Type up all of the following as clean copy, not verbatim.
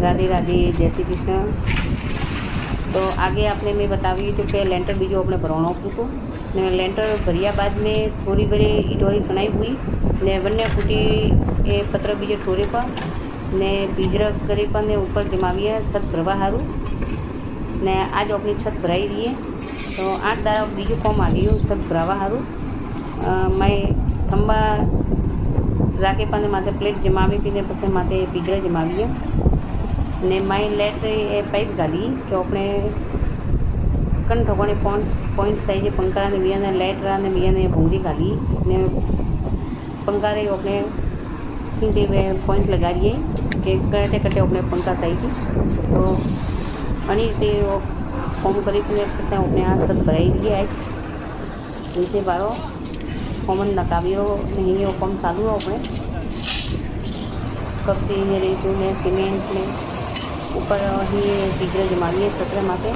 राधे राधे, जय श्री कृष्ण। तो आगे आपने मैं बतावी तो कि लेंटर बीजो अपने भरवाणो पूतो ने लेंटर भरिया बाद में थोड़ी बड़ी ईटवारी सनाई हुई ने बन्ने फूटी ए पत्र बीजे ठोरे पर ने बीजरा करे पर ने ऊपर जमावी छत भरवा हारू ने आज अपनी छत भराई रही है। तो 8 दाड़ा बीजू कॉम आ गयो छत भरावा हारू। मैं थंबा राखे पाने माथे प्लेट जमावी पीने पसे माथे बीजरा जमावी ने माई लेट ए पाइप घाली तो अपने कन ठोकने पॉइंट साइज पंखा ने बिया ने लाइट रा ने बिया ने भूंगी घाली ने पंखा रे अपने हिंदी में पॉइंट लगा दिए कि कटे कटे अपने पंखा साइज तो अनी से वो फॉर्म करी ने अपने हाथ सत भराई दिए आज नीचे बारो कॉमन नकाबियो नहीं वो कम चालू हो अपने कपसी ने रेतू ने सीमेंट ने ऊपर ही बीजरा जमावी सत्र माथे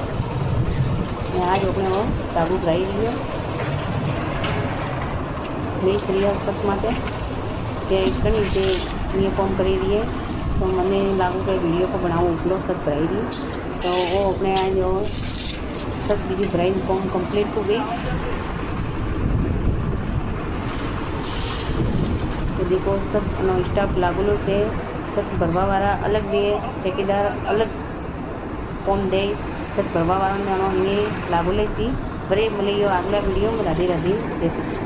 आज अपने वो चाबू भराई रही है नहीं क्रिया सत माथे के घनी से ये कॉम करी रही है। तो मैंने लागू के वीडियो को बनाऊँ उपलो सत भराई रही तो वो अपने आज वो सत बीजी भराई कॉम कंप्लीट हो गई। तो देखो सब स्टाफ लागूलो से छत भरवा वाला अलग दे ठेकेदार अलग कॉम दे छत भरवा वाला ने लागू ले सी बड़े मिले आगला वीडियो में राधे राधे जय श्री कृष्ण।